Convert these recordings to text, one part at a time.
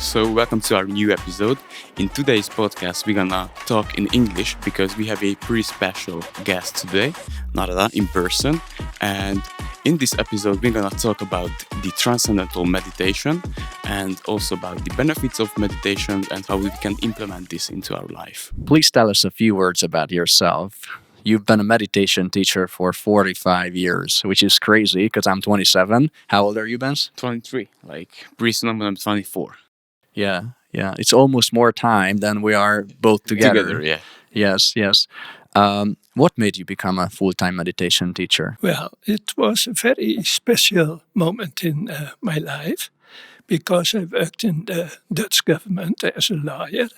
So, welcome to our new episode. In today's podcast, we're gonna talk in English because we have a pretty special guest today, Narada, in person. And in this episode, we're gonna talk about the Transcendental Meditation and also about the benefits of meditation and how we can implement this into our life. Please tell us a few words about yourself. You've been a meditation teacher for 45 years, which is crazy because I'm 27. How old are you, Ben? 23, pretty soon I'm 24. Yeah. It's almost more time than we are both together. Yeah. Yes. What made you become a full-time meditation teacher? Well, it was a very special moment in my life because I worked in the Dutch government as a lawyer.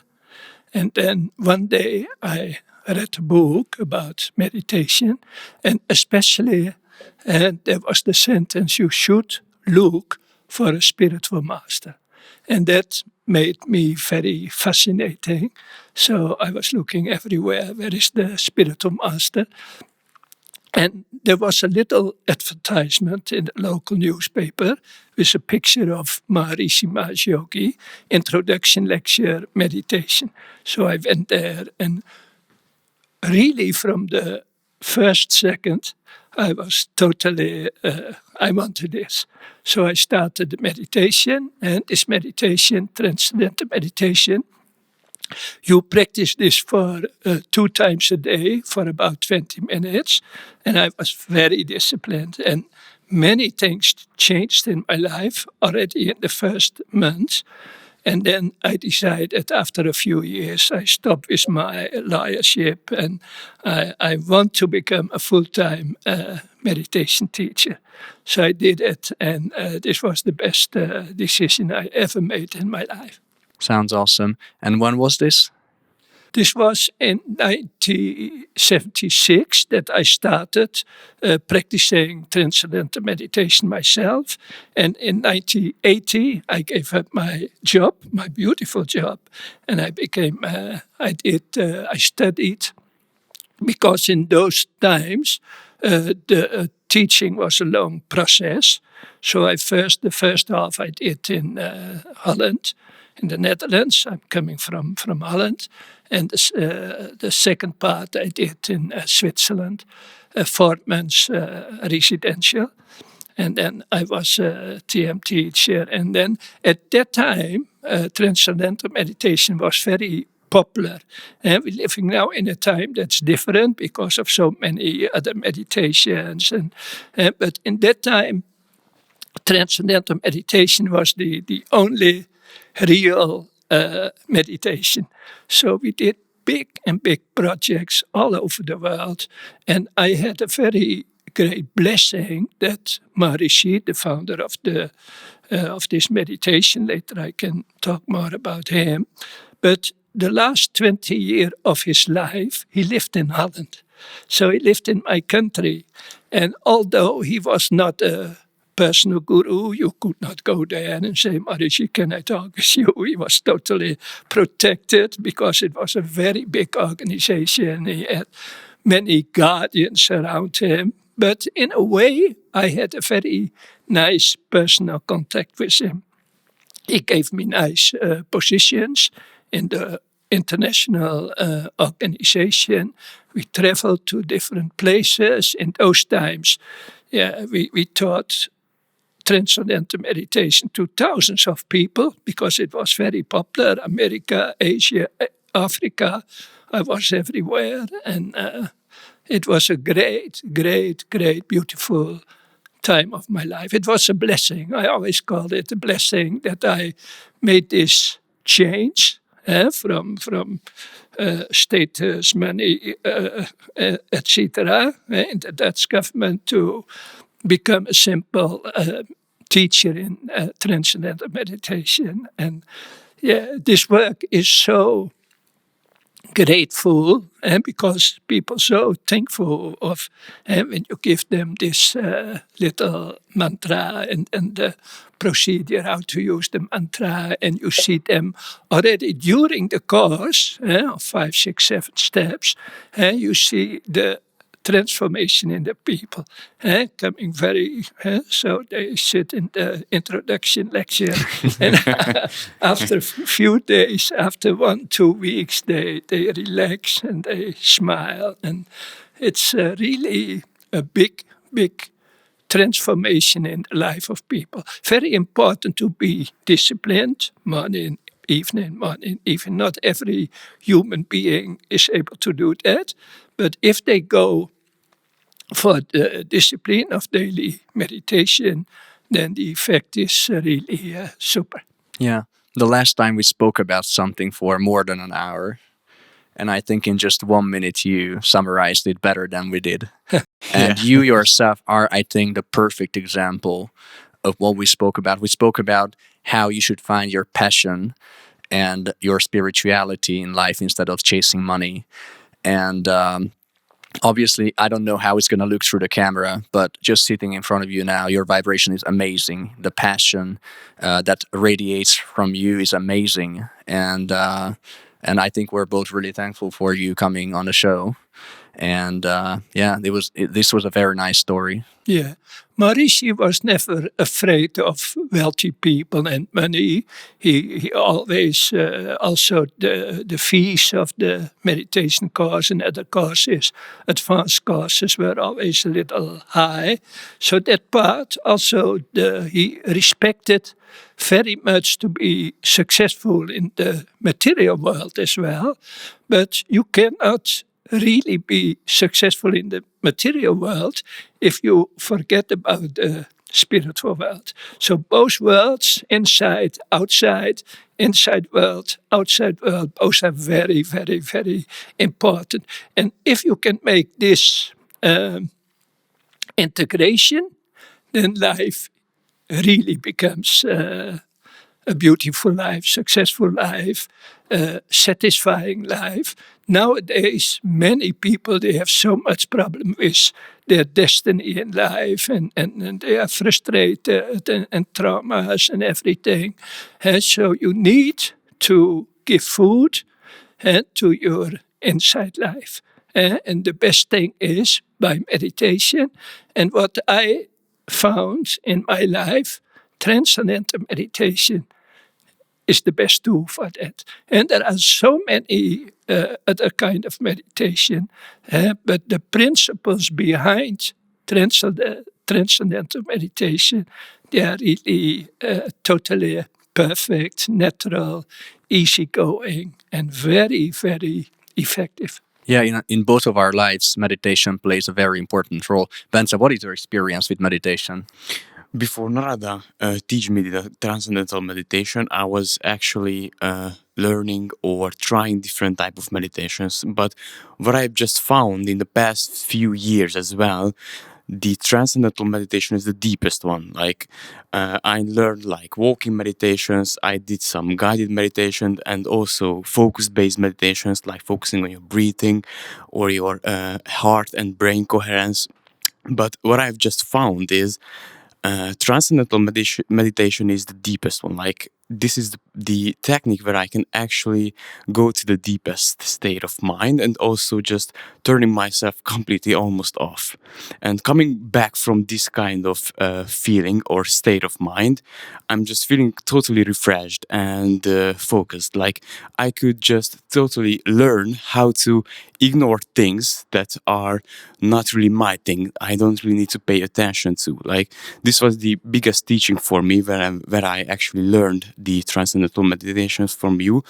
And then one day I read a book about meditation, and especially there was the sentence, you should look for a spiritual master. And that made me very fascinating. So I was looking everywhere, where is the spiritual master? And there was a little advertisement in the local newspaper with a picture of Maharishi Mahesh Yogi, introduction lecture, meditation. So I went there, and really from the first second, I was totally, I wanted this. So I started the meditation, and this meditation, Transcendental Meditation, you practice this for 2 times a day for about 20 minutes. And I was very disciplined, and many things changed in my life already in the first month. And then I decided after a few years, I stopped with my lawyership, and I want to become a full-time meditation teacher. So I did it, and this was the best decision I ever made in my life. Sounds awesome. And when was this? This was in 1976 that I started practicing Transcendental Meditation myself. And in 1980, I gave up my job, my beautiful job, and I studied, because in those times, the teaching was a long process. So the first half I did in Holland, in the Netherlands. I'm coming from Holland. And the second part I did in Switzerland, 4 months residential. And then I was a TM teacher. And then at that time, Transcendental Meditation was very popular. And we're living now in a time that's different because of so many other meditations. But in that time, Transcendental Meditation was the only real meditation. So we did big projects all over the world. And I had a very great blessing that Maharishi, the founder of this meditation, later I can talk more about him, but the last 20 years of his life, he lived in Holland. So he lived in my country. And although he was not a personal guru, you could not go there and say, Maharishi, can I talk with you? He was totally protected because it was a very big organization. He had many guardians around him. But in a way, I had a very nice personal contact with him. He gave me nice positions in the international organization. We traveled to different places. In those times, we taught Transcendental Meditation to thousands of people because it was very popular. America, Asia, Africa, I was everywhere. And it was a great, beautiful time of my life. It was a blessing. I always call it a blessing that I made this change from status, money, etc., in the Dutch government to become a simple teacher in Transcendental Meditation. And this work is so grateful because people so thankful of when you give them this little mantra and the procedure how to use the mantra, and you see them already during the course of 5, 6, 7 steps, you see the transformation in the people. Coming very, so they sit in the introduction lecture, and after a few days, after 1-2 weeks, they relax and they smile, and it's really a big transformation in the life of people. Very important to be disciplined, morning, evening, morning, evening. Not every human being is able to do that, but if they go for the discipline of daily meditation, then the effect is really super. Yeah. The last time we spoke about something for more than an hour, and I think in just 1 minute you summarized it better than we did. And Yeah. you yourself are, I think, the perfect example of what we spoke about. We spoke about how you should find your passion and your spirituality in life instead of chasing money. And obviously, I don't know how it's going to look through the camera, but just sitting in front of you now, your vibration is amazing. The passion that radiates from you is amazing. And I think we're both really thankful for you coming on the show. And this was a very nice story. Yeah. Maharishi was never afraid of wealthy people and money. He always, also the fees of the meditation course and other courses, advanced courses, were always a little high. So that part also he respected very much to be successful in the material world as well. But you cannot really be successful in the material world if you forget about the spiritual world. So both worlds, inside, outside, inside world, outside world, both are very, very, very important. And if you can make this integration, then life really becomes a beautiful life, successful life, satisfying life. Nowadays, many people, they have so much problem with their destiny in life, and they are frustrated and traumas and everything. And so you need to give food to your inside life. And the best thing is by meditation. And what I found in my life, Transcendental Meditation is the best tool for that. And there are so many other kind of meditation, but the principles behind Transcendental Meditation, they are really totally perfect, natural, easygoing, and very, very effective. Yeah, in both of our lives, meditation plays a very important role. Benza, what is your experience with meditation? Before Narada teach me the transcendental meditation, I was actually learning or trying different type of meditations. But what I've just found in the past few years as well, the transcendental meditation is the deepest one. Like I learned like walking meditations, I did some guided meditation, and also focus-based meditations, like focusing on your breathing or your heart and brain coherence. But what I've just found is transcendental meditation is the deepest one. Like this is the technique where I can actually go to the deepest state of mind and also just turning myself completely almost off. And coming back from this kind of feeling or state of mind, I'm just feeling totally refreshed and focused. Like I could just totally learn how to ignore things that are not really my thing. I don't really need to pay attention to. Like this was the biggest teaching for me where I actually learned the transcendental meditations from you.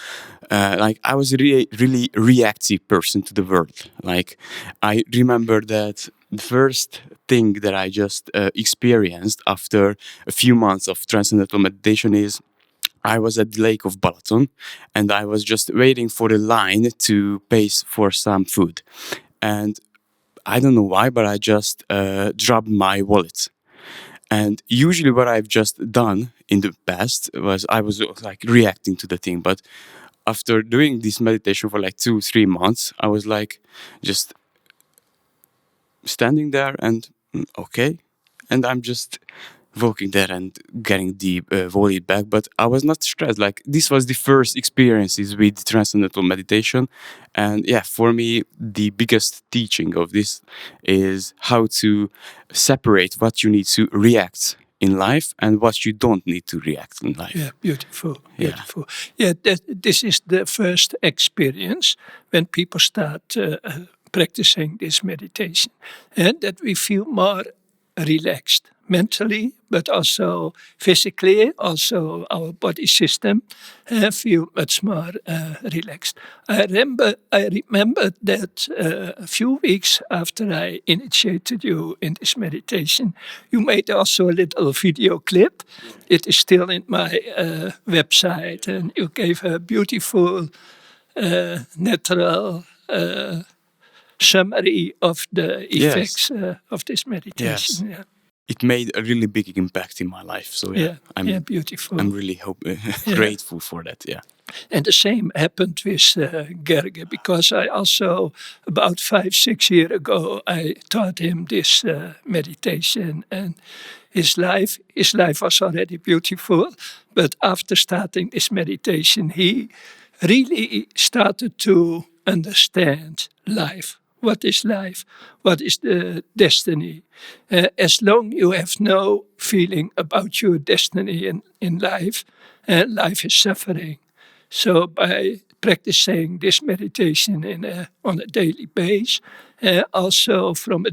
Like I was a really reactive person to the world. Like I remember that the first thing that I just experienced after a few months of transcendental meditation is I was at the lake of Balaton and I was just waiting for the line to pay for some food. And I don't know why, but I just dropped my wallet. And usually what I've just done in the past was I was like reacting to the thing. But after doing this meditation for like 2-3 months, I was like just standing there and okay. And I'm just walking there and getting the wallet back, but I was not stressed. Like, this was the first experiences with transcendental meditation, and yeah, for me the biggest teaching of this is how to separate what you need to react in life and what you don't need to react in life. Yeah, beautiful, Yeah. beautiful. Yeah, this is the first experience when people start practicing this meditation, and that we feel more relaxed mentally, but also physically, also our body system feel much more relaxed. I remember that a few weeks after I initiated you in this meditation, you made also a little video clip. It is still in my website, and you gave a beautiful, natural summary of the effects of this meditation. Yes. It made a really big impact in my life. So yeah, Beautiful. I'm really grateful for that. Yeah. And the same happened with Gerge, because I also, about 5-6 years ago, I taught him this meditation, and his life was already beautiful. But after starting this meditation, he really started to understand life. What is life? What is the destiny? As long you have no feeling about your destiny in life, life is suffering. So by practicing this meditation on a daily basis, also from a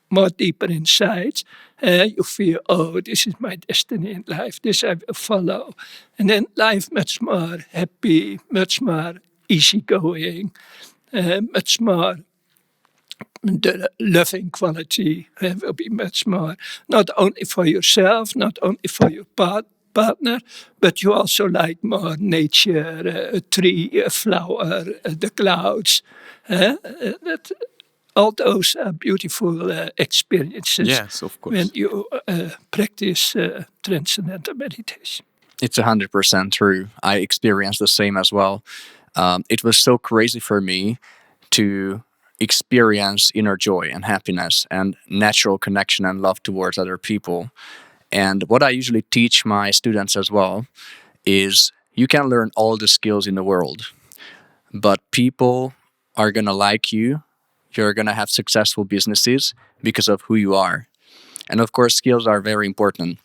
more deeper inside, you feel, oh, this is my destiny in life, this I will follow. And then life much more happy, much more easygoing, much more the loving quality will be much more, not only for yourself, not only for your partner, but you also like more nature, a tree, a flower, the clouds. All those are beautiful experiences. Yes, of course. When you practice transcendental meditation. It's 100% true. I experienced the same as well. It was so crazy for me to experience inner joy and happiness and natural connection and love towards other people. And what I usually teach my students as well is you can learn all the skills in the world, but people are going to like you. You're going to have successful businesses because of who you are. And of course, skills are very important.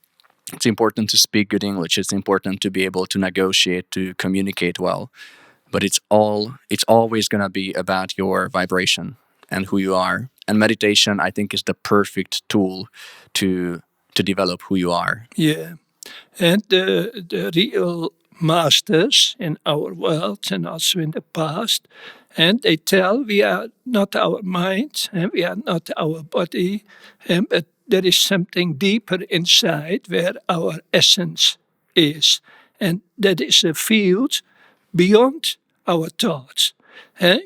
It's important to speak good English. It's important to be able to negotiate, to communicate well. But it's always going to be about your vibration and who you are. And meditation, I think, is the perfect tool to develop who you are. Yeah. And the real masters in our world and also in the past, and they tell we are not our mind and we are not our body, but there is something deeper inside where our essence is. And that is a field beyond our thoughts.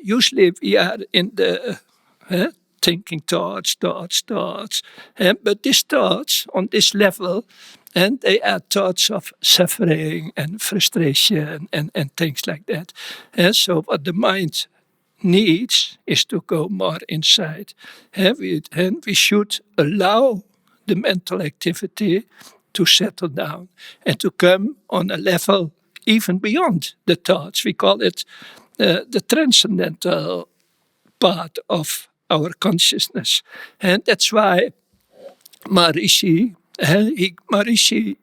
Usually we are in the thinking thoughts. But these thoughts on this level, and they are thoughts of suffering and frustration and things like that. And so what the mind needs is to go more inside. And we should allow the mental activity to settle down and to come on a level even beyond the thoughts. We call it the transcendental part of our consciousness. And that's why Maharishi,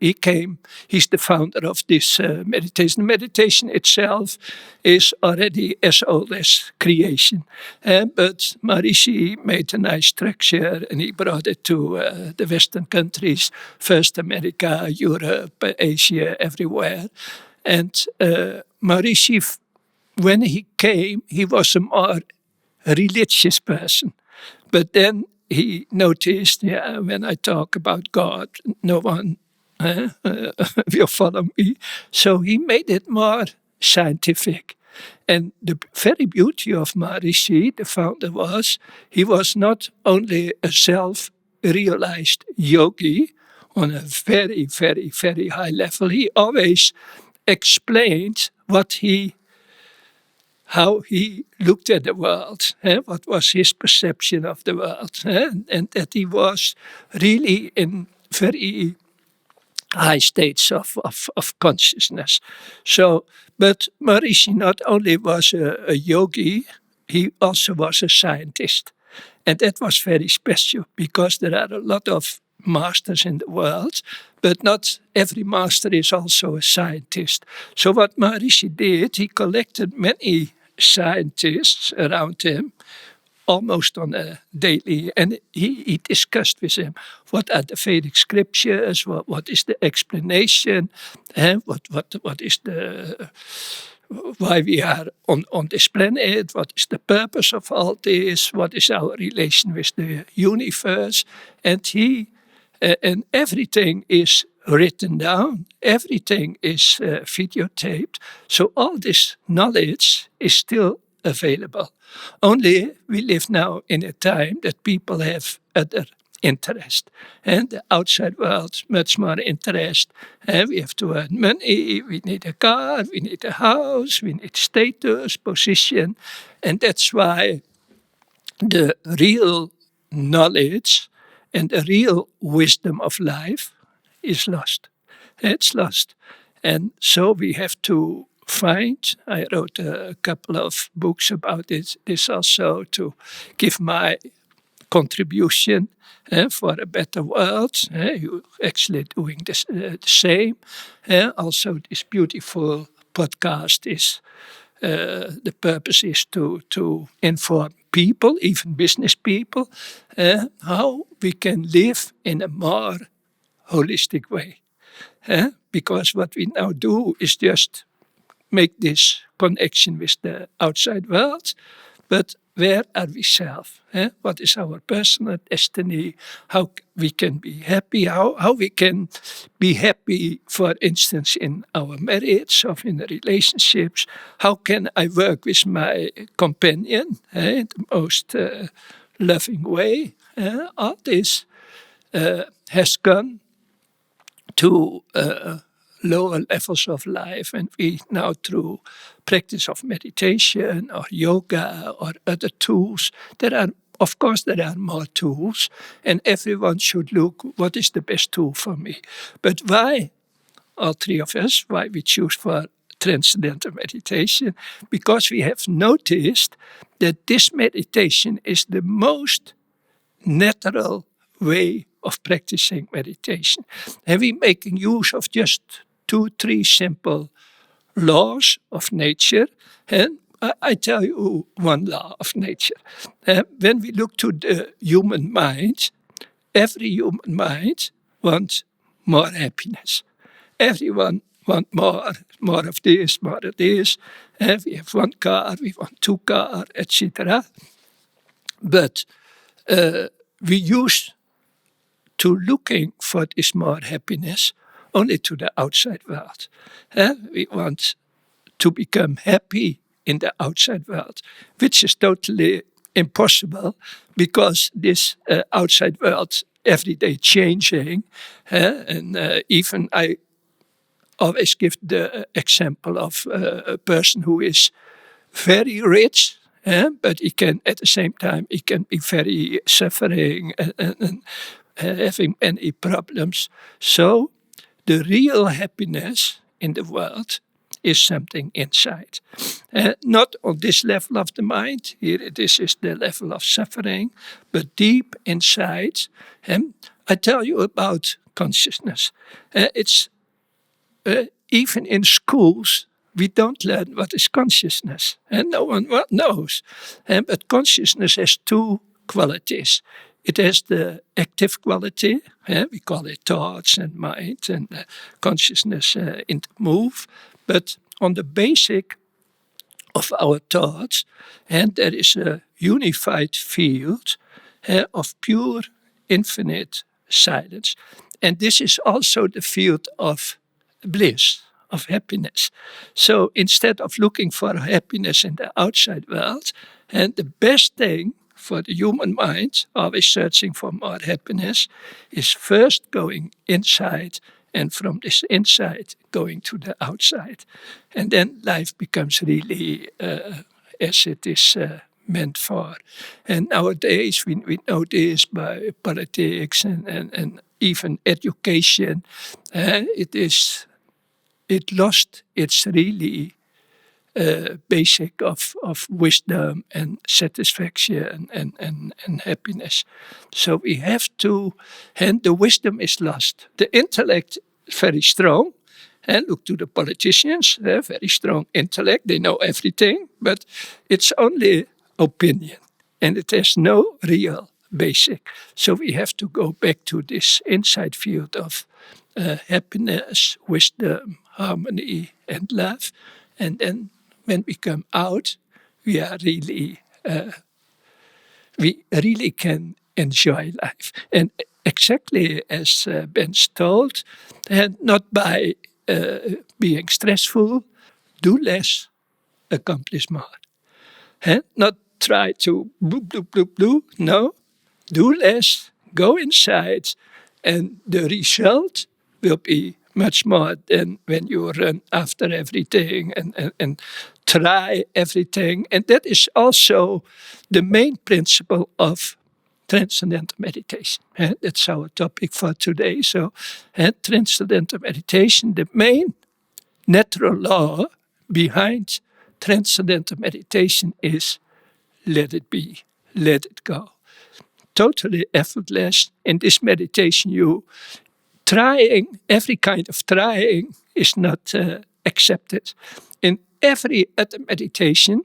he came, he's the founder of this meditation. Meditation itself is already as old as creation. But Maharishi made a nice structure and he brought it to the Western countries, first America, Europe, Asia, everywhere. And Maharishi, when he came, he was a more religious person. But then he noticed, when I talk about God, no one will follow me. So he made it more scientific. And the very beauty of Maharishi, the founder, he was not only a self-realized yogi on a very, very, very high level. He always explained how he looked at the world, what was his perception of the world, and that he was really in very high states of consciousness. So, but Maharishi not only was a yogi, he also was a scientist. And that was very special because there are a lot of masters in the world, but not every master is also a scientist. So what Maharishi did, he collected many scientists around him, almost on a daily, and he discussed with him what are the Vedic scriptures, what is the explanation, and what is the why we are on this planet, what is the purpose of all this, what is our relation with the universe, and and everything is written down, everything is videotaped, so all this knowledge is still available. Only we live now in a time that people have other interest, and the outside world much more interest. And we have to earn money, we need a car, we need a house, we need status, position, and that's why the real knowledge and the real wisdom of life is lost. It's lost. And so we have to find, I wrote a couple of books about this also to give my contribution for a better world. You actually doing this, the same. Also, this beautiful podcast is, the purpose is to inform people, even business people, how we can live in a more holistic way. Because what we now do is just make this connection with the outside world, but where are we self? What is our personal destiny? How we can be happy? How we can be happy, for instance, in our marriage or in the relationships? How can I work with my companion in the most loving way? All this has gone to lower levels of life, and we now through practice of meditation or yoga or other tools, of course there are more tools, and everyone should look what is the best tool for me. But why, all three of us, why we choose for Transcendental Meditation? Because we have noticed that this meditation is the most natural way of practicing meditation. And we're making use of just 2-3 simple laws of nature. And I tell you one law of nature. When we look to the human mind, every human mind wants more happiness. Everyone wants more of this, more of this. We have one car, we want 2 cars, etc. But we used to looking for this more happiness only to the outside world. We want to become happy in the outside world, which is totally impossible because this outside world every day changing. And even I always give the example of a person who is very rich, but he can at the same time he can be very suffering and having many problems. So the real happiness in the world is something inside. Not on this level of the mind, here this is the level of suffering, but deep inside. I tell you about consciousness. It's even in schools, we don't learn what is consciousness, and no one knows. But consciousness has 2 qualities. It has the active quality, we call it thoughts and mind and consciousness in the move. But on the basic of our thoughts, and there is a unified field of pure infinite silence. And this is also the field of bliss, of happiness. So instead of looking for happiness in the outside world, and the best thing for the human mind, always searching for more happiness, is first going inside, and from this inside going to the outside. And then life becomes really as it is meant for. And nowadays we know this by politics and even education, it lost its really basic of wisdom and satisfaction and happiness. So we have to, and the wisdom is lost. The intellect is very strong. And look to the politicians, very strong intellect, they know everything, but it's only opinion and it has no real basic. So we have to go back to this inside field of happiness, wisdom, harmony, and love. And then when we come out, we are really, we really can enjoy life. And exactly as Ben's told, and not by being stressful, do less, accomplish more. Not try to bloop, bloop, bloop, bloop. No, do less, go inside, and the result will be much more than when you run after everything and try everything. And that is also the main principle of Transcendental Meditation. That's our topic for today. So, Transcendental Meditation, the main natural law behind Transcendental Meditation is let it be, let it go. Totally effortless. In this meditation, you trying, every kind of trying is not accepted. In every other meditation,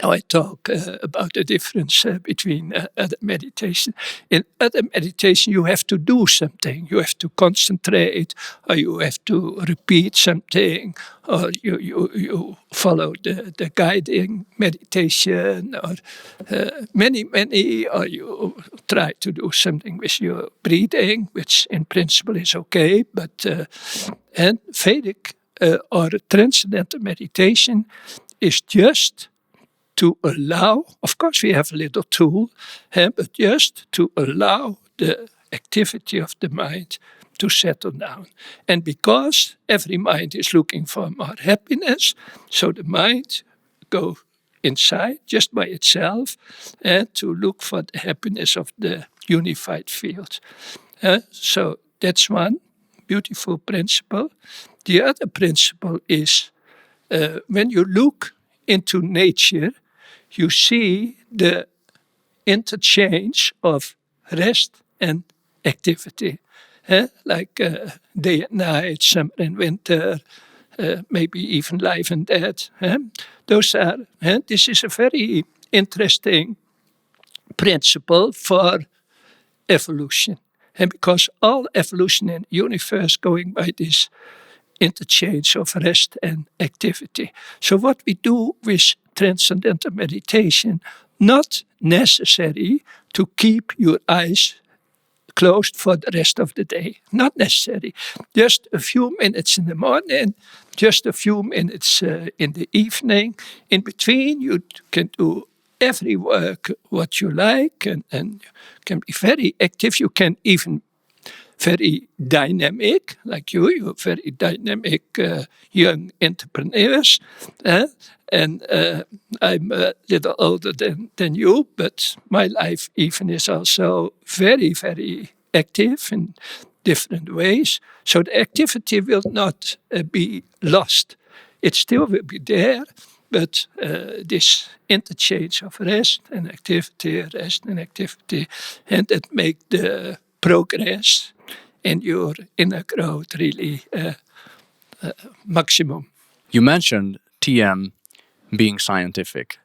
now I talk about the difference between other meditation. In other meditation, you have to do something. You have to concentrate, or you have to repeat something, or you follow the guiding meditation, or many, or you try to do something with your breathing, which in principle is okay. But and Vedic or Transcendental Meditation is just to allow, of course we have a little tool, but just to allow the activity of the mind to settle down. And because every mind is looking for more happiness, so the mind goes inside just by itself and to look for the happiness of the unified field. So that's one beautiful principle. The other principle is when you look into nature, you see the interchange of rest and activity, like day and night, summer and winter, maybe even life and death. Those are. This is a very interesting principle for evolution, and because all evolution in the universe going by this interchange of rest and activity. So what we do with Transcendental Meditation, not necessary to keep your eyes closed for the rest of the day. Not necessary. Just a few minutes in the morning, just a few minutes in the evening. In between, you can do every work what you like and you can be very active. You can even very dynamic, like you're very dynamic young entrepreneurs. And I'm a little older than you, but my life even is also very, very active in different ways. So the activity will not be lost. It still will be there, but this interchange of rest and activity, and that make the progress and your inner growth really maximum. You mentioned TM being scientific,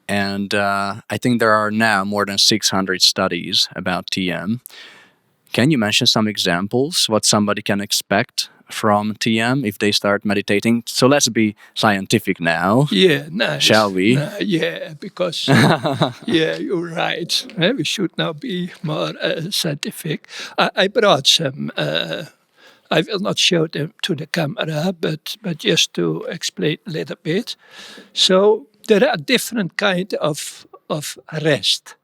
and I think there are now more than 600 studies about TM. Can you mention some examples, what somebody can expect from TM if they start meditating? So let's be scientific now. Yeah, nice. Shall we? Yeah, because yeah, you're right. We should now be more scientific. I brought some. I will not show them to the camera, but just to explain a little bit. So there are different kinds of rest,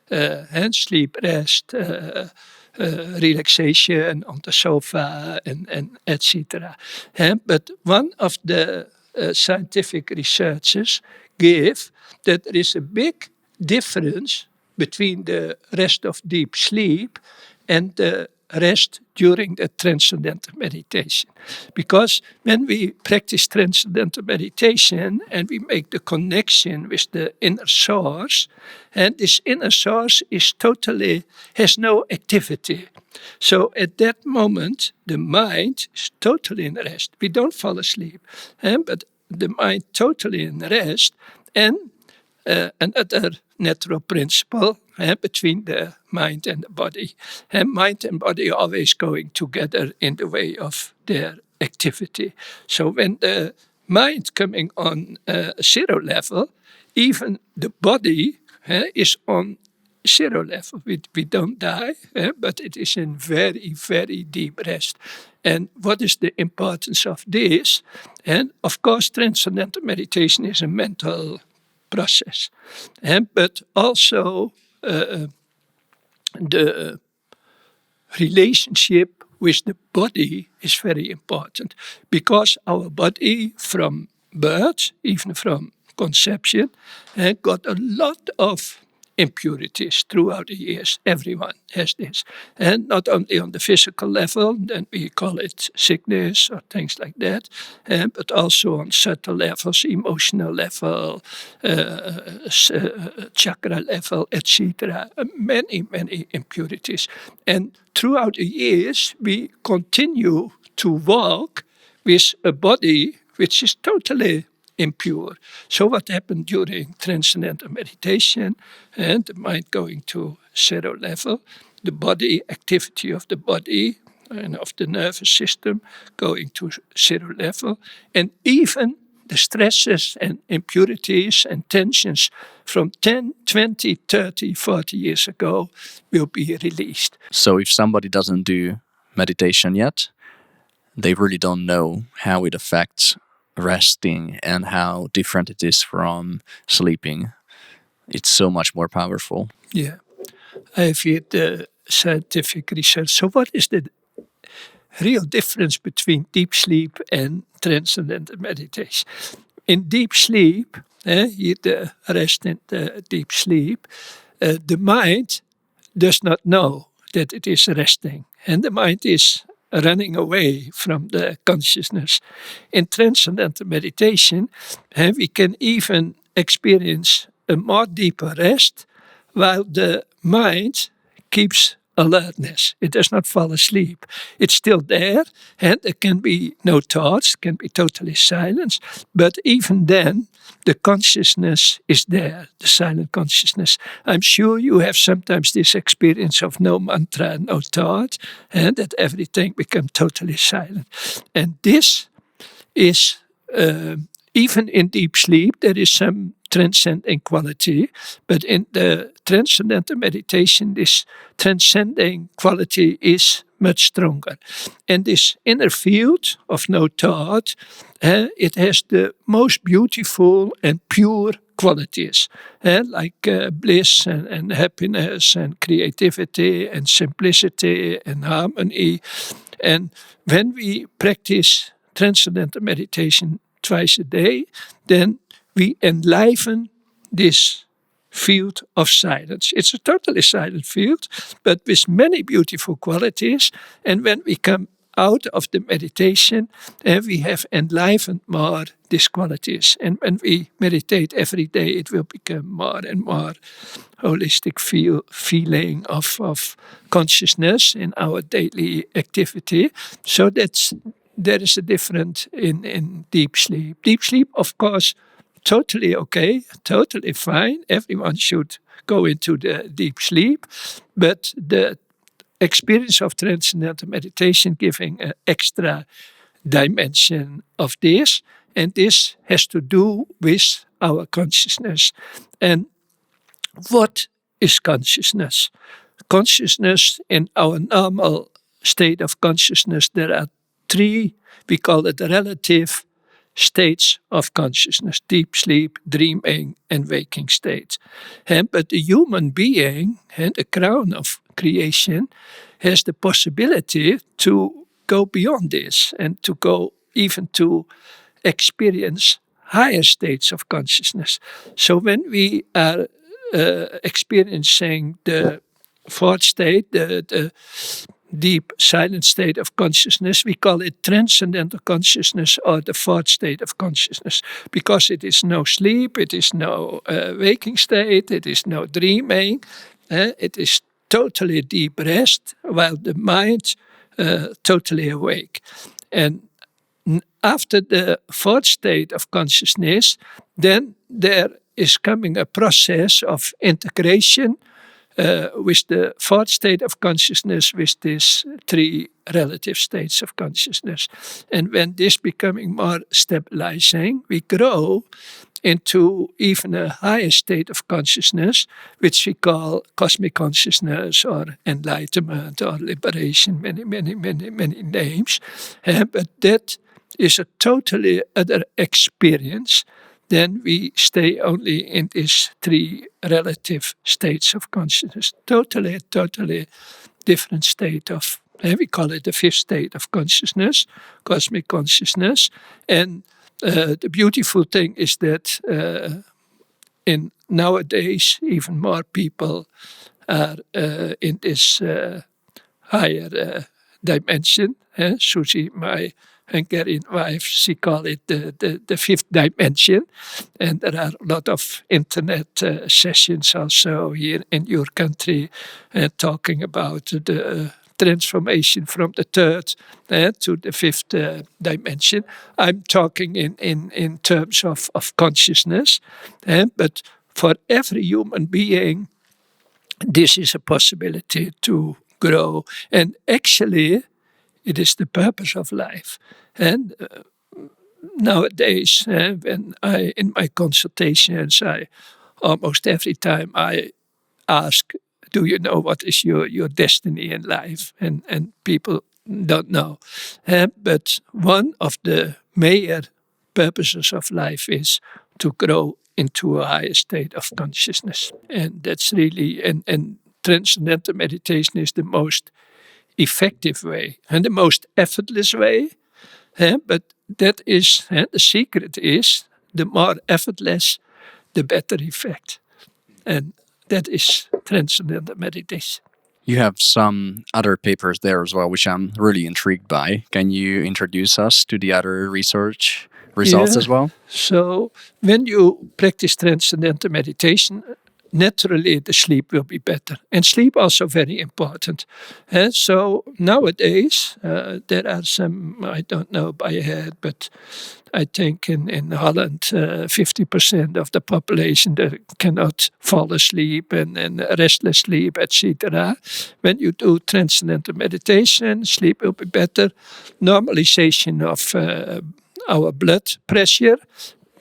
and sleep rest. Relaxation on the sofa and etc. But one of the scientific researchers give that there is a big difference between the rest of deep sleep and the rest during the Transcendental Meditation. Because when we practice Transcendental Meditation and we make the connection with the inner source, and this inner source has no activity. So at that moment, the mind is totally in rest. We don't fall asleep, but the mind totally in rest. And another natural principle between the mind and the body. And mind and body are always going together in the way of their activity. So when the mind coming on zero level, even the body is on zero level. We don't die, but it is in very, very deep rest. And what is the importance of this? And of course, Transcendental Meditation is a mental process. But also the relationship with the body is very important, because our body from birth, even from conception, got a lot of impurities throughout the years. Everyone has this. And not only on the physical level, then we call it sickness or things like that, but also on subtle levels, emotional level, chakra level, etc. Many, many impurities. And throughout the years, we continue to walk with a body which is totally impure. So what happened during Transcendental Meditation, and the mind going to zero level, the body, activity of the body and of the nervous system going to zero level, and even the stresses and impurities and tensions from 10, 20, 30, 40 years ago will be released. So if somebody doesn't do meditation yet, they really don't know how it affects resting and how different it is from sleeping. It's so much more powerful. Yeah. I have here the scientific research. So what is the real difference between deep sleep and Transcendental Meditation? In deep sleep, here the rest in the deep sleep, the mind does not know that it is resting, and the mind is running away from the consciousness. In Transcendental Meditation, we can even experience a more deeper rest while the mind keeps alertness. It does not fall asleep. It's still there, and there can be no thoughts, can be totally silence, but even then, the consciousness is there, the silent consciousness. I'm sure you have sometimes this experience of no mantra, no thought, and that everything becomes totally silent. And this is, even in deep sleep, there is some transcending quality, but in the Transcendental Meditation, this transcending quality is much stronger. And this inner field of no thought, it has the most beautiful and pure qualities, like bliss and happiness and creativity and simplicity and harmony. And when we practice Transcendental Meditation twice a day, then we enliven this field of silence. It's a totally silent field, but with many beautiful qualities. And when we come out of the meditation, we have enlivened more these qualities. And when we meditate every day, it will become more and more holistic feeling of consciousness in our daily activity. So there is a difference in deep sleep. Deep sleep, of course, totally okay, totally fine. Everyone should go into the deep sleep. But the experience of Transcendental Meditation giving an extra dimension of this. And this has to do with our consciousness. And what is consciousness? Consciousness, in our normal state of consciousness, there are three, we call it relative states of consciousness: deep sleep, dreaming, and waking state. But the human being, the crown of creation, has the possibility to go beyond this and to go even to experience higher states of consciousness. So when we are experiencing the fourth state, the deep silent state of consciousness. We call it transcendental consciousness or the fourth state of consciousness, because it is no sleep, it is no waking state, it is no dreaming. It is totally deep rest while the mind totally awake. And after the fourth state of consciousness, then there is coming a process of integration with the fourth state of consciousness, with these three relative states of consciousness. And when this becoming more stabilizing, we grow into even a higher state of consciousness, which we call cosmic consciousness or enlightenment or liberation, many names. But that is a totally other experience. Then we stay only in these three relative states of consciousness. Totally different state of, we call it the fifth state of consciousness, cosmic consciousness. And the beautiful thing is that in nowadays, even more people are in this higher dimension. Susie, my Hungarian wife, she called it the fifth dimension. And there are a lot of internet sessions also here in your country talking about the transformation from the third to the fifth dimension. I'm talking in terms of consciousness, but for every human being, this is a possibility to grow. And actually, it is the purpose of life. And nowadays, when in my consultations, I almost every time I ask, do you know what is your destiny in life? And people don't know. But one of the major purposes of life is to grow into a higher state of consciousness. And that's really, and transcendental meditation is the most effective way and the most effortless way. But that is, the secret is, the more effortless, the better effect. And that is transcendental meditation. You have some other papers there as well, which I'm really intrigued by. Can you introduce us to the other research results as well? So when you practice transcendental meditation, naturally the sleep will be better. And sleep also very important. So nowadays, there are some, I don't know by head, but I think in Holland, 50% of the population that cannot fall asleep and restless sleep, etc. When you do transcendental meditation, sleep will be better. Normalization of our blood pressure.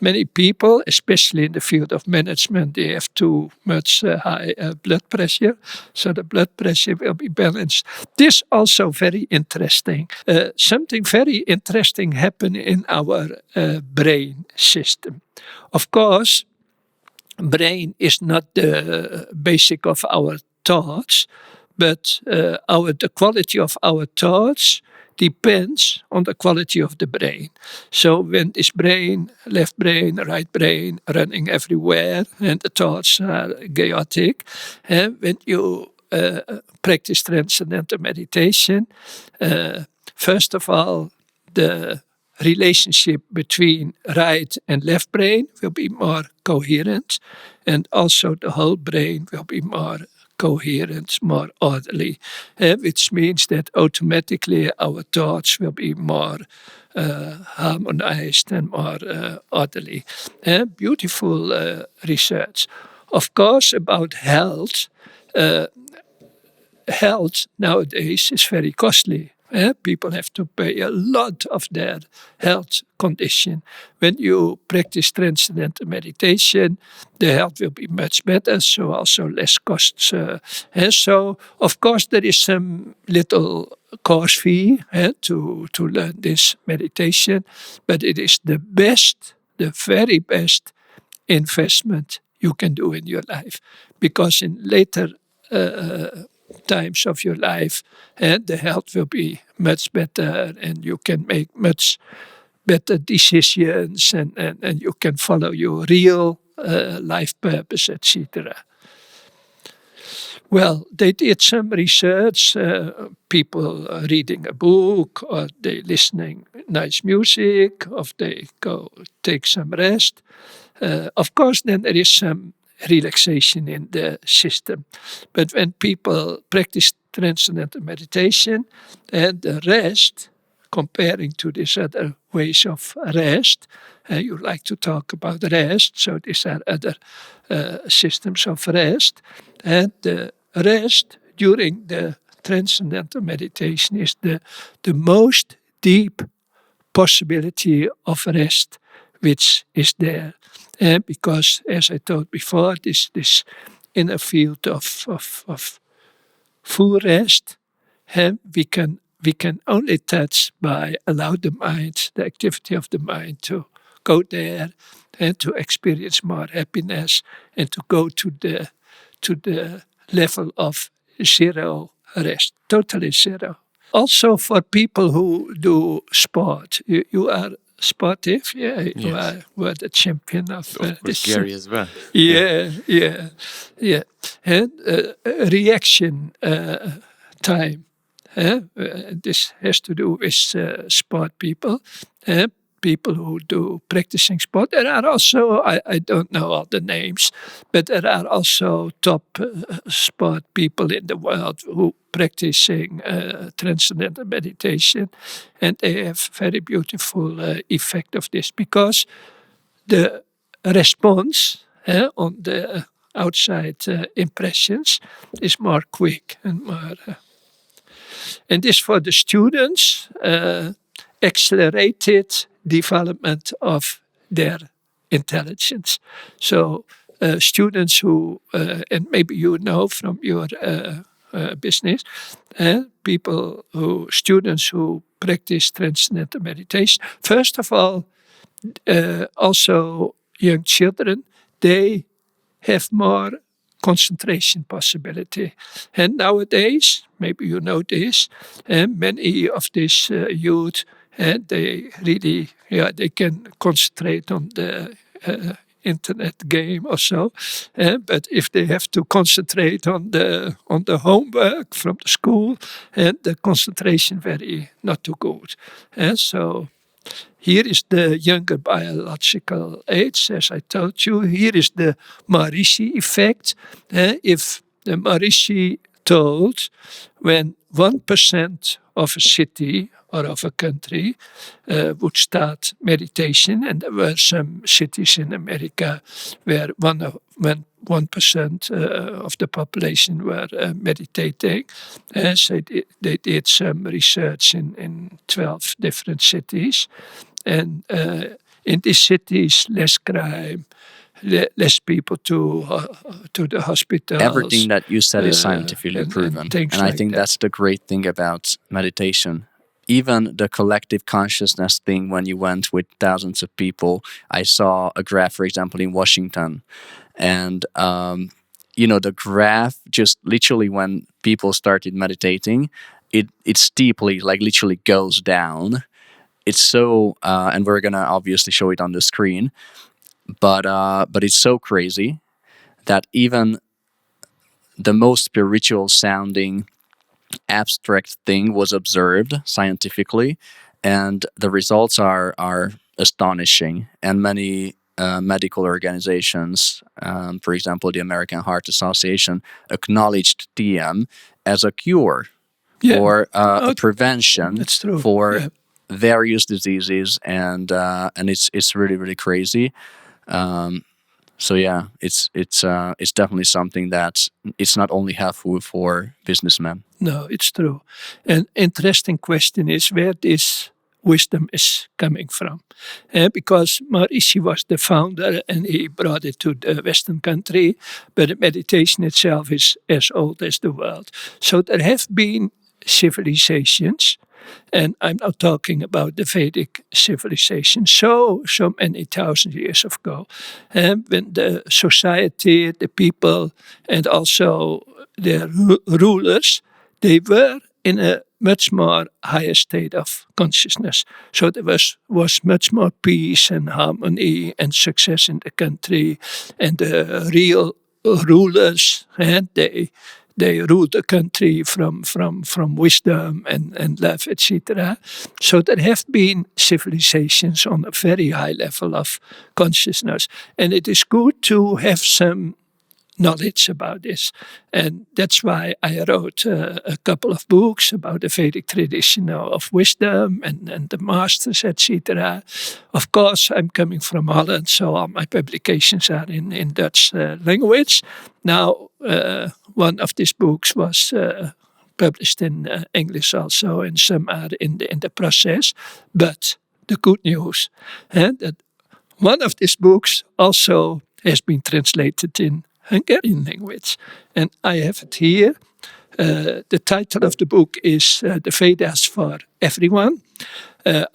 Many people, especially in the field of management, they have too much high blood pressure. So the blood pressure will be balanced. This also very interesting. Something very interesting happened in our brain system. Of course, brain is not the basic of our thoughts, but the quality of our thoughts depends on the quality of the brain. So when this brain, left brain, right brain, running everywhere, and the thoughts are chaotic, when you practice transcendental meditation, first of all, the relationship between right and left brain will be more coherent, and also the whole brain will be more coherent, more orderly, which means that automatically our thoughts will be more harmonized and more orderly. Beautiful research. Of course, about health. Health nowadays is very costly. People have to pay a lot of their health condition. When you practice transcendental meditation, the health will be much better, so also less costs. So, of course, there is some little course fee to learn this meditation, but it is the best, the very best investment you can do in your life. Because in later times of your life, and the health will be much better, and you can make much better decisions, and you can follow your real life purpose, etc. Well, they did some research, people reading a book, or they listening nice music, or they go take some rest. Of course, then there is some relaxation in the system. But when people practice transcendental meditation and the rest, comparing to these other ways of rest, you like to talk about rest, so these are other systems of rest. And the rest during the transcendental meditation is the most deep possibility of rest which is there. Because, as I told before, this inner field of full rest, we can only touch by allow the mind, the activity of the mind, to go there and to experience more happiness and to go to the level of zero rest, totally zero. Also for people who do sport, you are sportive, yeah, you were the champion of this. Gary as well. Yeah. And reaction time. This has to do with sport people. People who do practicing sport. There are also, I don't know all the names, but there are also top sport people in the world who practicing transcendental meditation, and they have very beautiful effect of this, because the response on the outside impressions is more quick and more. And this for the students, accelerated development of their intelligence. So students who, and maybe you know from your business, students who practice transcendental meditation, first of all, also young children, they have more concentration possibility. And nowadays, maybe you know this, many of these youth, they really, they can concentrate on the internet game or so. But if they have to concentrate on the homework from the school, the concentration very not too good. So here is the younger biological age, as I told you. Here is the Maharishi effect. If the Maharishi told, when 1% of a city or of a country would start meditation, and there were some cities in America where when 1% of the population were meditating. So they did some research in 12 different cities. And in these cities, less crime, less people to the hospitals. Everything that you said is scientifically proven. And I think that's the great thing about meditation. Even the collective consciousness thing, when you went with thousands of people, I saw a graph, for example, in Washington. And, the graph just literally, when people started meditating, it steeply, like literally goes down. It's so, and we're going to obviously show it on the screen, but it's so crazy that even the most spiritual sounding abstract thing was observed scientifically, and the results are astonishing. And many medical organizations, for example, the American Heart Association, acknowledged TM as a cure or a prevention for various diseases, and it's really, really crazy. So yeah, it's definitely something that it's not only helpful for businessmen. No, it's true. An interesting question is where this wisdom is coming from. Because Maharishi was the founder and he brought it to the Western country, but meditation itself is as old as the world. So there have been civilizations, and I'm not talking about the Vedic civilization, so many thousand years ago, when the society, the people, and also their rulers, they were in a much more higher state of consciousness. So there was much more peace and harmony and success in the country, and the real rulers, and they they ruled the country from wisdom and love, etc. So there have been civilizations on a very high level of consciousness, and it is good to have some knowledge about this. And that's why I wrote a couple of books about the Vedic tradition of wisdom and the masters, etc. Of course, I'm coming from Holland, so all my publications are in Dutch language. Now, one of these books was published in English also, and some are in the process. But the good news, that one of these books also has been translated in Hungarian language, and I have it here. The title of the book is "The Vedas for Everyone."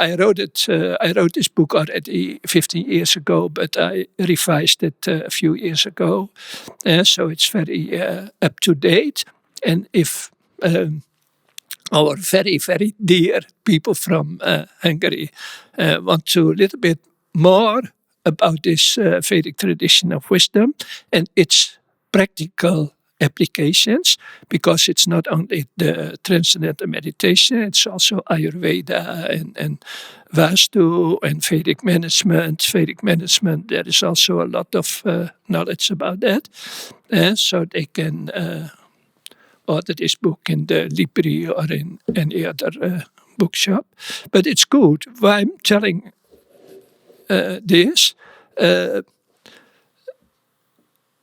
I wrote this book already 15 years ago, but I revised it a few years ago, so it's very up to date. And if our very, very dear people from Hungary want to a little bit more about this Vedic tradition of wisdom and its practical applications, because it's not only the Transcendental Meditation, it's also Ayurveda and Vastu and Vedic management. Vedic management, there is also a lot of knowledge about that. So they can order this book in the Libri or in any other bookshop. But it's good. Why I'm telling this,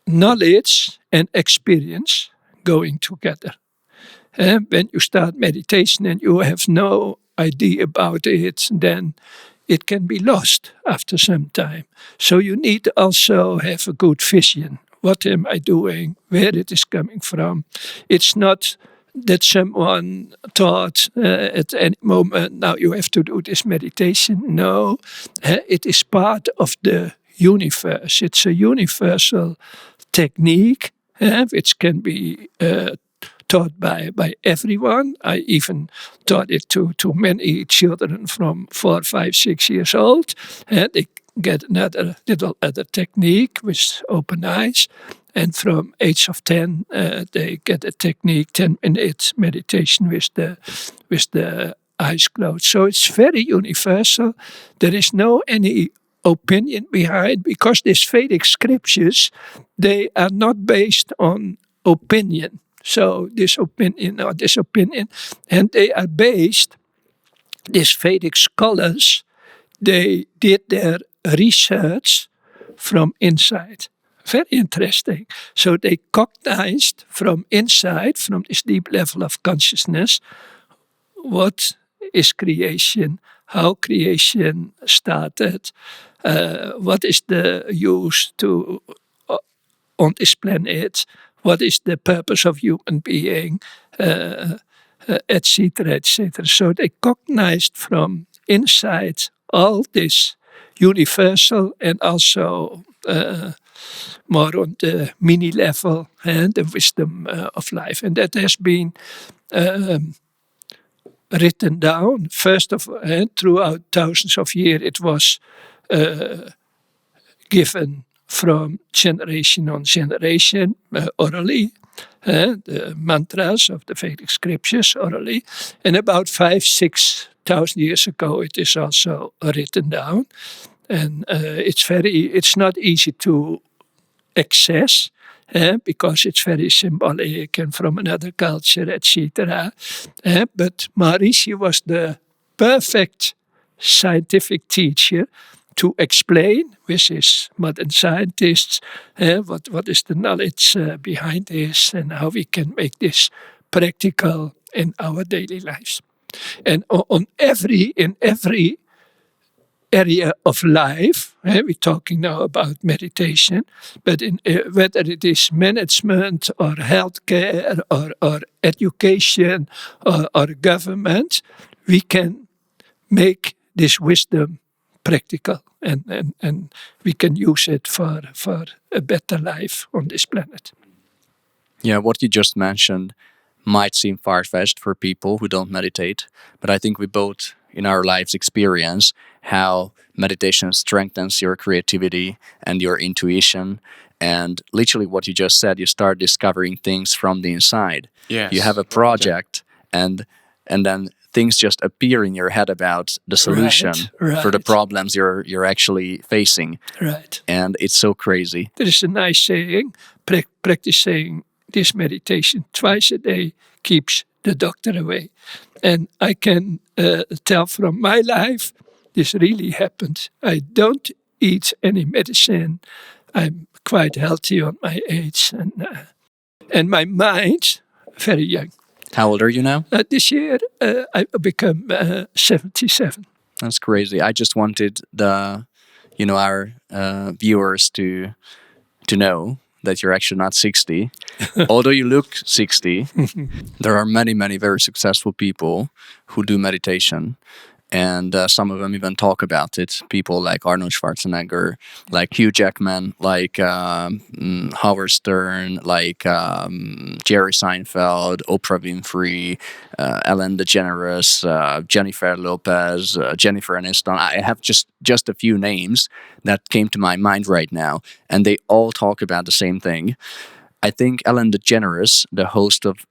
knowledge and experience going together. When you start meditation and you have no idea about it, then it can be lost after some time. So you need to also have a good vision. What am I doing? Where it is coming from? It's not that someone thought at any moment, now you have to do this meditation. No, it is part of the universe. It's a universal technique which can be taught by everyone. I even taught it to many children from 4, 5, 6 years old. They get another little other technique with open eyes. And from age of 10, they get a technique, 10-minute meditation with the eyes closed. So it's very universal. There is no any opinion behind, because these Vedic scriptures, they are not based on opinion. So this opinion or this opinion, and they are based, these Vedic scholars, they did their research from inside. Very interesting. So they cognized from inside, from this deep level of consciousness, what is creation, how creation started, what is the use to on this planet, what is the purpose of human being, etc., etc. So they cognized from inside all this universal and also more on the mini level and the wisdom of life. And that has been written down. First of all, throughout thousands of years, it was given from generation on generation, orally, the mantras of the Vedic scriptures orally. And about 5,000-6,000 years ago, it is also written down. And it's not easy to access, because it's very symbolic and from another culture, etc. But Maharishi was the perfect scientific teacher to explain with his modern scientists what is the knowledge behind this and how we can make this practical in our daily lives. And in every area of life, we're talking now about meditation, but in whether it is management or healthcare or education or government, we can make this wisdom practical and we can use it for a better life on this planet. Yeah, what you just mentioned might seem far-fetched for people who don't meditate, but I think we both in our lives experience how meditation strengthens your creativity and your intuition And literally what you just said, you start discovering things from the inside. Yes. You have a project, and then things just appear in your head about the solution for the problems you're actually facing. Right. And it's so crazy. There is a nice saying, practicing this meditation twice a day keeps the doctor away. And I can tell from my life, this really happened. I don't eat any medicine. I'm quite healthy on my age. And my mind, very young. How old are you now? This year, I become 77. That's crazy. I just wanted our viewers to know that you're actually not 60. Although you look 60, there are many, many very successful people who do meditation. And some of them even talk about it. People like Arnold Schwarzenegger, like Hugh Jackman, like Howard Stern, like Jerry Seinfeld, Oprah Winfrey, Ellen DeGeneres, Jennifer Lopez, Jennifer Aniston. I have just a few names that came to my mind right now, and they all talk about the same thing. I think Ellen DeGeneres, the host of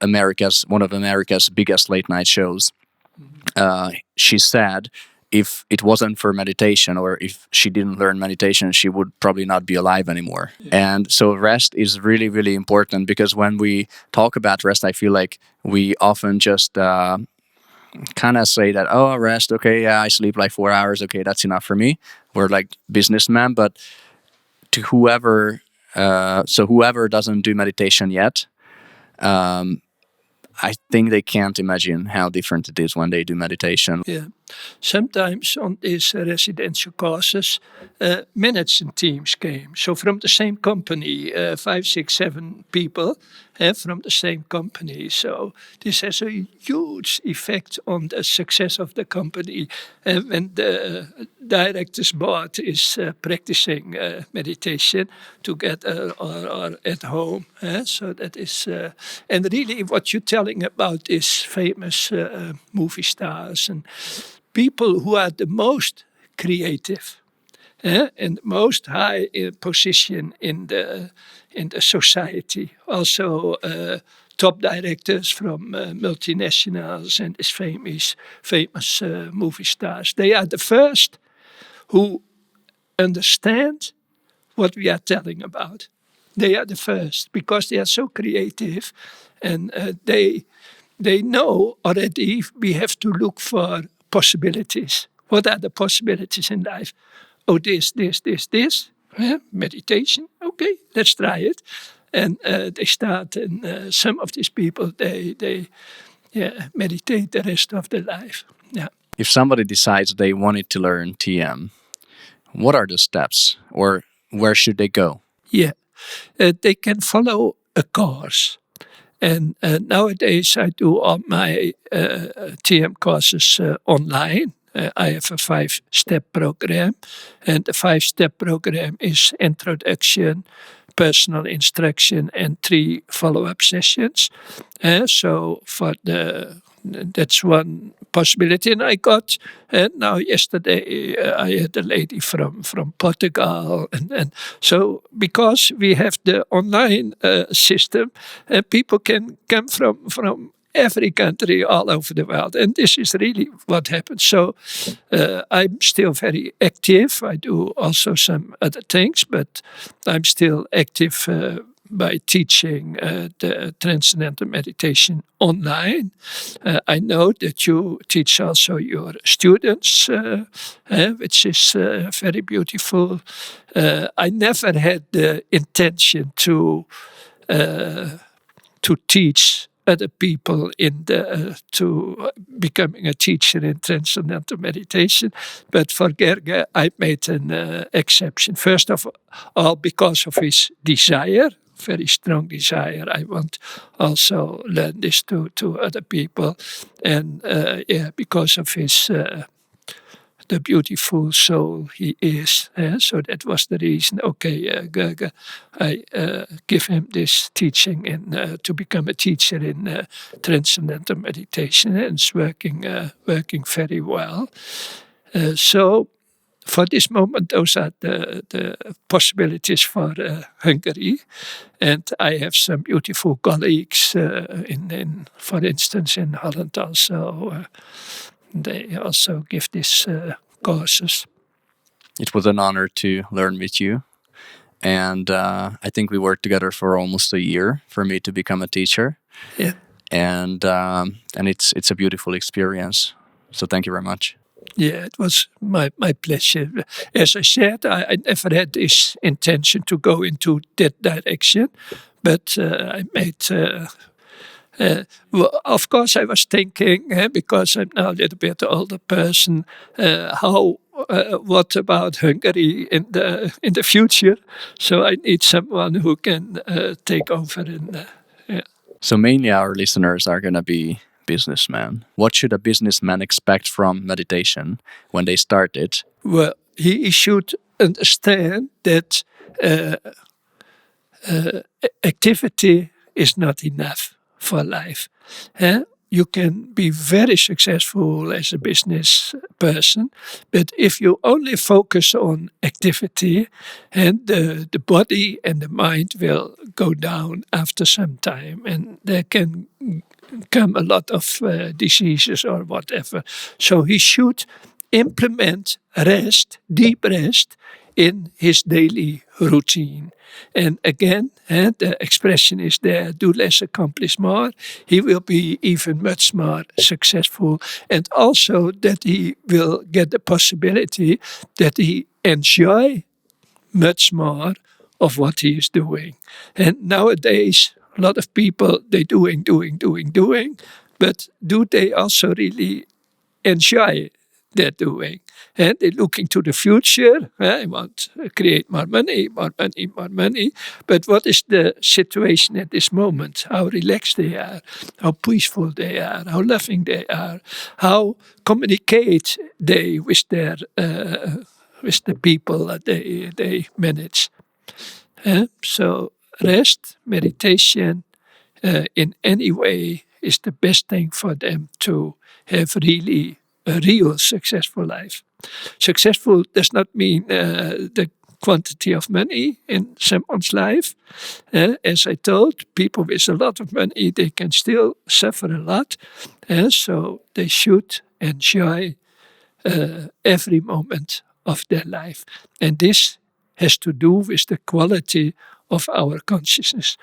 one of America's biggest late night shows, she said if it wasn't for meditation, or if she didn't learn meditation, she would probably not be alive anymore. Yeah. And so rest is really, really important, because when we talk about rest, I feel like we often just kind of say that, oh, rest, okay, yeah, I sleep like 4 hours, okay, that's enough for me. We're like businessmen. But to whoever doesn't do meditation yet, I think they can't imagine how different it is when they do meditation. Yeah. Sometimes on these residential courses, management teams came. So from the same company, 5, 6, 7 people from the same company. So this has a huge effect on the success of the company. When the director's board is practicing meditation together or at home. So that is, and really what you're telling about is famous movie stars and people who are the most creative and most high position in the society. Also, top directors from multinationals and these famous movie stars. They are the first who understand what we are telling about. They are the first because they are so creative, and they know already we have to look for possibilities. What are the possibilities in life? Oh, this. Meditation. Okay, let's try it. And they start, and some of these people, they meditate the rest of their life. Yeah. If somebody decides they wanted to learn TM, what are the steps, or where should they go? Yeah, they can follow a course. And nowadays I do all my TM courses online. I have a 5-step program. And the 5-step program is introduction, personal instruction, and 3 follow-up sessions. So that's one possibility. And I got, now yesterday, I had a lady from Portugal. And so because we have the online system, people can come from every country all over the world. And this is really what happens. So I'm still very active. I do also some other things, but I'm still active by teaching the Transcendental Meditation online. I know that you teach also your students, which is very beautiful. I never had the intention to teach other people to becoming a teacher in Transcendental Meditation. But for Gerge, I made an exception. First of all, because of his desire, very strong desire. I want also learn this to other people. And because of his the beautiful soul he is. So that was the reason. Okay, Gerge, I give him this teaching to become a teacher in Transcendental Meditation, and it's working very well. So for this moment, those are the possibilities for Hungary. And I have some beautiful colleagues for instance, in Holland also. They also give these courses. It was an honor to learn with you. And I think we worked together for almost a year for me to become a teacher. Yeah. And it's a beautiful experience. So thank you very much. Yeah, it was my pleasure. As I said, I never had this intention to go into that direction, but I made. Well, of course, I was thinking, because I'm now a little bit older person, what about Hungary in the future? So I need someone who can take over. So mainly our listeners are going to be businessmen. What should a businessman expect from meditation when they start it? Well, he should understand that activity is not enough for life. You can be very successful as a business person, but if you only focus on activity, and the body and the mind will go down after some time, and there can come a lot of diseases or whatever. So he should implement rest, deep rest, in his daily routine. And again, the expression is there, do less, accomplish more. He will be even much more successful. And also that he will get the possibility that he enjoy much more of what he is doing. And nowadays, a lot of people, they doing, but do they also really enjoy their doing? And they're looking to the future. I want to create more money. But what is the situation at this moment? How relaxed they are, how peaceful they are, how loving they are, how communicate they with their with the people that they manage. So rest, meditation, in any way is the best thing for them to have really a real successful life. Successful does not mean the quantity of money in someone's life. As I told, people with a lot of money, they can still suffer a lot. So they should enjoy every moment of their life. And this has to do with the quality of our consciousness.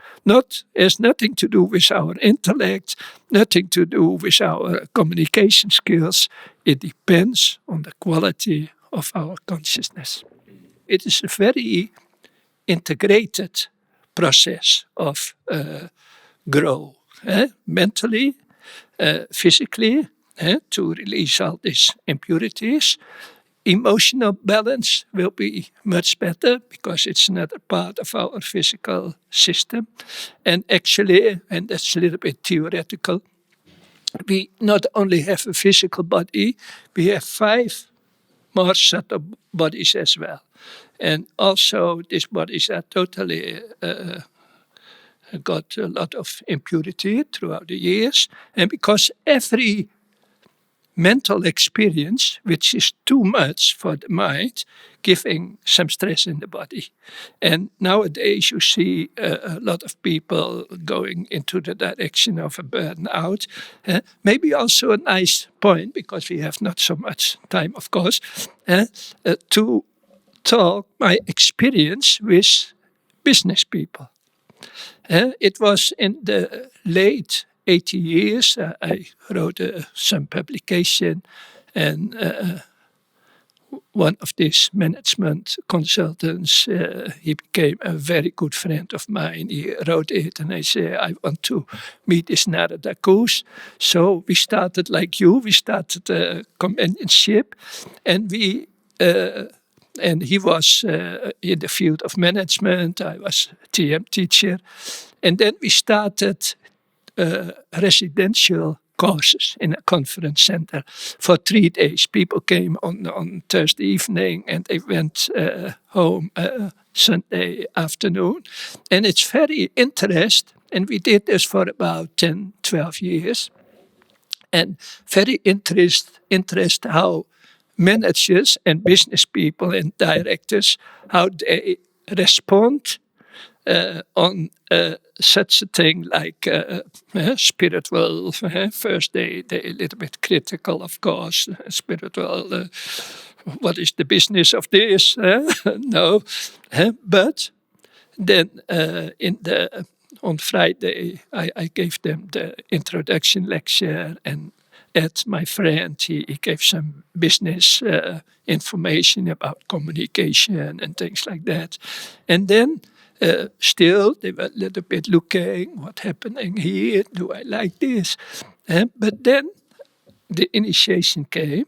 Has nothing to do with our intellect, nothing to do with our communication skills. It depends on the quality of our consciousness. It is a very integrated process of grow, mentally, physically, to release all these impurities. Emotional balance will be much better because it's another part of our physical system. And actually, and that's a little bit theoretical, we not only have a physical body, we have 5 more subtle bodies as well. And also these bodies are totally got a lot of impurity throughout the years. And because every mental experience, which is too much for the mind, giving some stress in the body. And nowadays you see a lot of people going into the direction of a burnout. Maybe also a nice point, because we have not so much time, of course, to talk my experience with business people. It was in the late 80 years, I wrote some publication, and one of these management consultants, he became a very good friend of mine. He wrote it, and I said, I want to meet this Narada Kush. So we started like you, we started a companionship, and and he was in the field of management, I was a TM teacher, and then we started residential courses in a conference center for 3 days. People came on Thursday evening and they went home Sunday afternoon. And it's very interesting. And we did this for about 10, 12 years. And very interest how managers and business people and directors, how they respond on such a thing like spiritual. First, they a little bit critical, of course. Spiritual. What is the business of this? No, but then on Friday, I gave them the introduction lecture, and Ed, my friend, he gave some business information about communication and things like that. And then still, they were a little bit looking, what's happening here? Do I like this? But then the initiation came.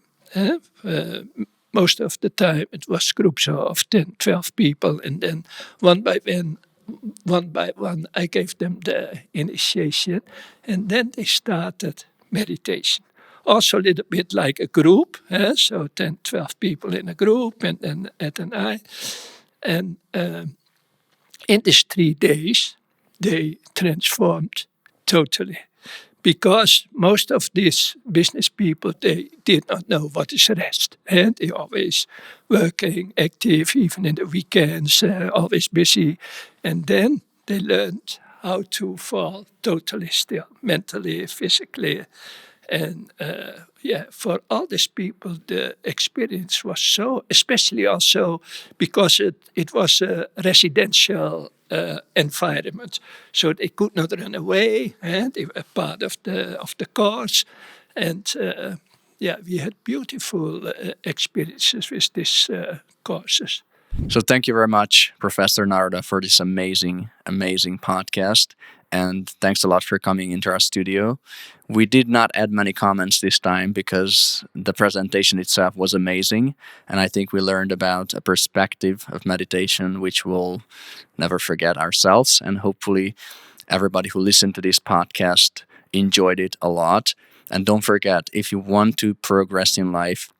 Most of the time, it was groups of 10, 12 people, and then one by one, I gave them the initiation, and then they started meditation. Also a little bit like a group, so 10, 12 people in a group, and then Ed and I. And in these 3 days, they transformed totally. Because most of these business people, they did not know what is rest. And they always working, active, even in the weekends, always busy. And then they learned how to fall totally still, mentally, physically. And for all these people, the experience was so, especially also because it was a residential environment, so they could not run away, and they were part of the course, and we had beautiful experiences with these courses. So thank you very much, Professor Narada, for this amazing podcast. And thanks a lot for coming into our studio. We did not add many comments this time because the presentation itself was amazing. And I think we learned about a perspective of meditation which we'll never forget ourselves. And hopefully everybody who listened to this podcast enjoyed it a lot. And don't forget, if you want to progress in life,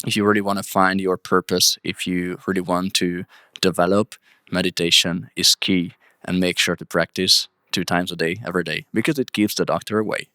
if you really want to find your purpose, if you really want to develop, meditation is key. And make sure to practice 2 times a day, every day, because it keeps the doctor away.